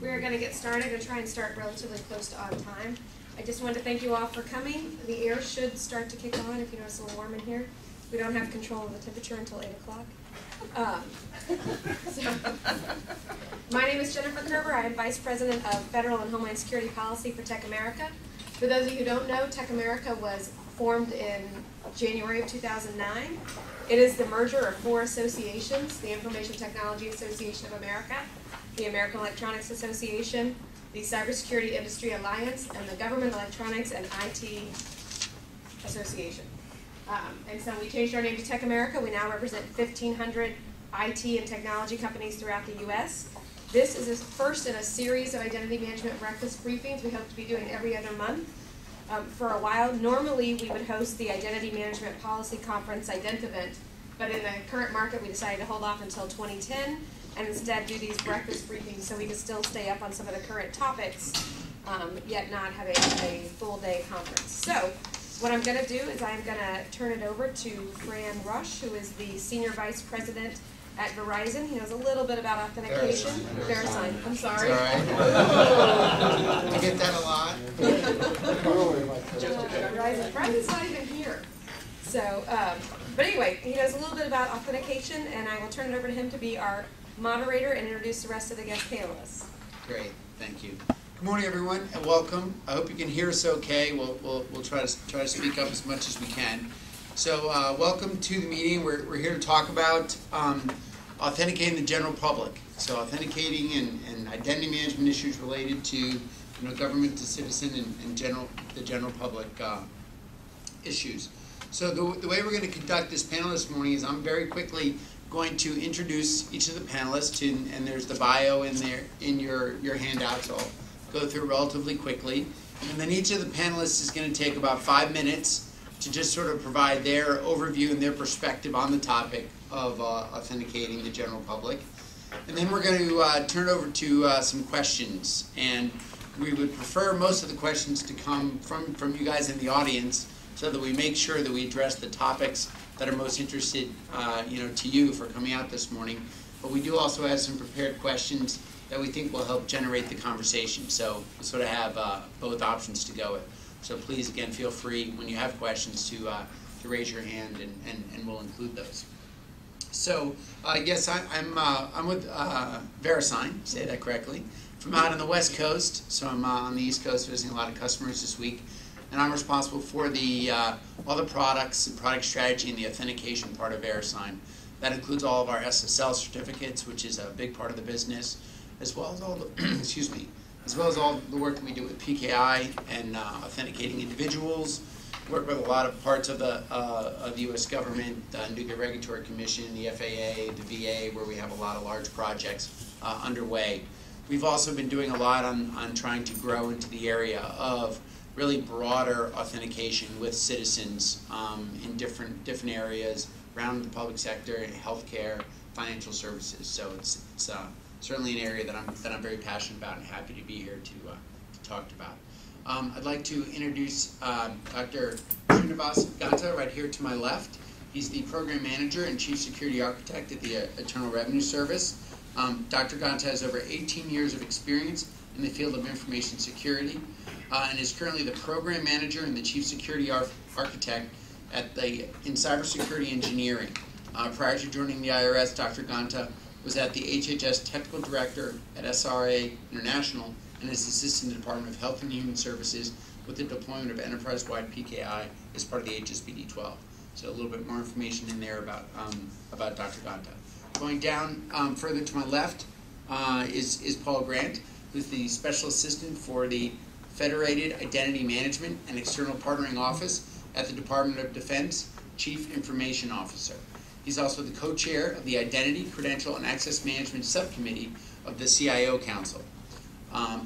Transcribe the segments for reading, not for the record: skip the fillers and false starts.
We're going to get started and try and start relatively close to on time. I just wanted to thank you all for coming. The air should start to kick on if you notice a little warm in here. We don't have control of the temperature until 8 o'clock. My name is Jennifer Kerber. I am Vice President of Federal and Homeland Security Policy for TechAmerica. For those of you who don't know, TechAmerica was formed in January of 2009. It is the merger of 4 associations: the Information Technology Association of America, the American Electronics Association, the Cybersecurity Industry Alliance, and the Government Electronics and IT Association. And so we changed our name to TechAmerica. We now represent 1,500 IT and technology companies throughout the U.S. This is the first in a series of identity management breakfast briefings we hope to be doing every other month. For a while, normally we would host the Identity Management Policy Conference Identivent, but in the current market we decided to hold off until 2010 and instead do these breakfast briefings so we can still stay up on some of the current topics, yet not have a full day conference. So what I'm going to do is I'm going to turn it over to Fran Rosch, who is the Senior Vice President at Verizon. He knows a little bit about authentication. VeriSign. I'm sorry. It's all right. You get that a lot. Verizon's not even here. So, but anyway, he knows a little bit about authentication, and I will turn it over to him to be our moderator and introduce the rest of the guest panelists. Great, thank you. Good morning, everyone, and welcome. I hope you can hear us okay. We'll try to speak up as much as we can. So, welcome to the meeting. We're here to talk about authenticating the general public. So, authenticating and identity management issues related to government to citizen and the general public issues. So, the way we're going to conduct this panel this morning is I'm very quickly going to introduce each of the panelists, and there's the bio in there in your handouts. I'll go through relatively quickly, and then each of the panelists is going to take about 5 minutes to just sort of provide their overview and their perspective on the topic of authenticating the general public. And then we're going to turn it over to some questions, and we would prefer most of the questions to come from you guys in the audience so that we make sure that we address the topics that are most interested to you for coming out this morning. But we do also have some prepared questions that we think will help generate the conversation. So we sort of have both options to go with. So please, again, feel free when you have questions to raise your hand, and we'll include those. So yes, I'm with VeriSign, say that correctly, from out on the West Coast. So I'm on the East Coast visiting a lot of customers this week, and I'm responsible for all the products and product strategy and the authentication part of VeriSign. That includes all of our SSL certificates, which is a big part of the business, as well as all the as well as all the work that we do with PKI and authenticating individuals. Work with a lot of parts of the U.S. government, the Nuclear Regulatory Commission, the FAA, the VA, where we have a lot of large projects underway. We've also been doing a lot on trying to grow into the area of really broader authentication with citizens in different areas around the public sector, healthcare, financial services. So it's certainly an area that I'm very passionate about and happy to be here to talk about. I'd like to introduce Dr. Srinivas Ganta right here to my left. He's the Program Manager and Chief Security Architect at the Internal Revenue Service. Dr. Ganta has over 18 years of experience in the field of information security and is currently the Program Manager and the Chief Security Architect in Cybersecurity Engineering. Prior to joining the IRS, Dr. Ganta was at the HHS Technical Director at SRA International and is assisting the Department of Health and Human Services with the deployment of enterprise-wide PKI as part of the HSPD 12. So a little bit more information in there about Dr. Ganta. Going down further to my left is Paul Grant, who's the Special Assistant for the Federated Identity Management and External Partnering Office at the Department of Defense, Chief Information Officer. He's also the co-chair of the Identity, Credential, and Access Management Subcommittee of the CIO Council.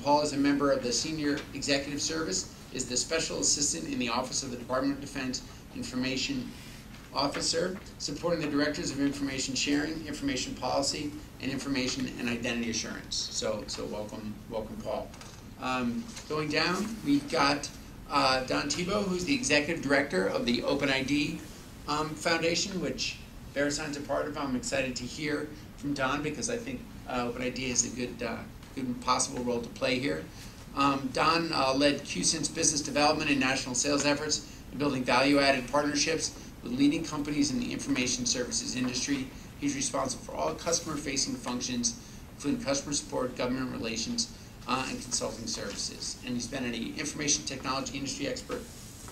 Paul is a member of the Senior Executive Service, is the Special Assistant in the Office of the Department of Defense Information Officer, supporting the Directors of Information Sharing, Information Policy, and Information and Identity Assurance. So welcome Paul. Going down, we've got Don Thibault, who's the Executive Director of the OpenID Foundation, which VeriSign's a part of. I'm excited to hear from Don because I think Open ID is a good possible role to play here. Don led QSyn's business development and national sales efforts in building value-added partnerships with leading companies in the information services industry. He's responsible for all customer-facing functions, including customer support, government relations, and consulting services. And he's been an information technology industry expert,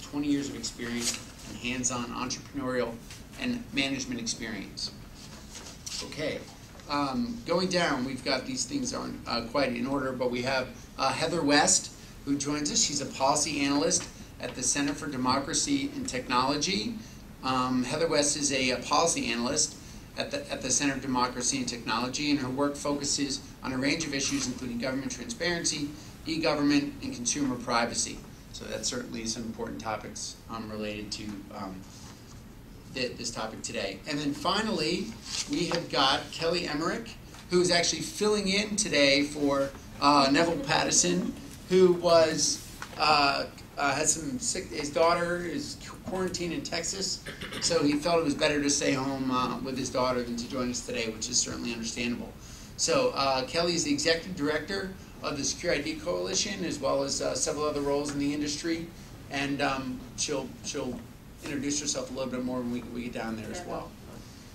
20 years of experience and hands-on entrepreneurial and management experience. Okay, going down, we've got these things aren't quite in order, but we have Heather West, who joins us. She's a policy analyst at the Center for Democracy and Technology. Heather West is a policy analyst at the Center for Democracy and Technology, and her work focuses on a range of issues including government transparency, e-government, and consumer privacy. So that's certainly some important topics related to this topic today. And then finally, we have got Kelly Emmerich, who is actually filling in today for Neville Pattison, who was had some sick. His daughter is quarantined in Texas, so he felt it was better to stay home with his daughter than to join us today, which is certainly understandable. So Kelly is the executive director of the Secure ID Coalition, as well as several other roles in the industry, and she'll introduce herself a little bit more when we get down there as well.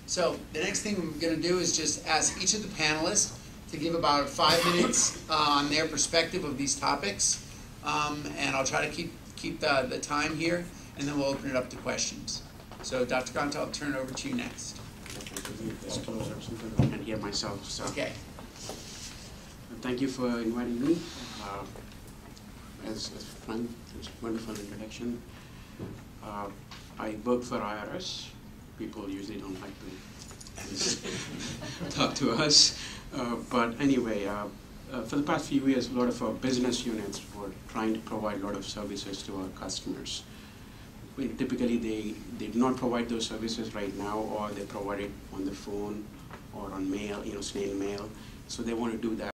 So the next thing we're going to do is just ask each of the panelists to give about 5 minutes on their perspective of these topics, and I'll try to keep the time here, and then we'll open it up to questions. So Dr. Grant, I'll turn it over to you next. I can hear myself. So. Okay. Thank you for inviting me. As Fran, it's a wonderful introduction. I work for IRS. People usually don't like to talk to us. But anyway, for the past few years, a lot of our business units were trying to provide a lot of services to our customers. Typically, they do not provide those services right now, or they provide it on the phone or on mail, snail mail. So they want to do that.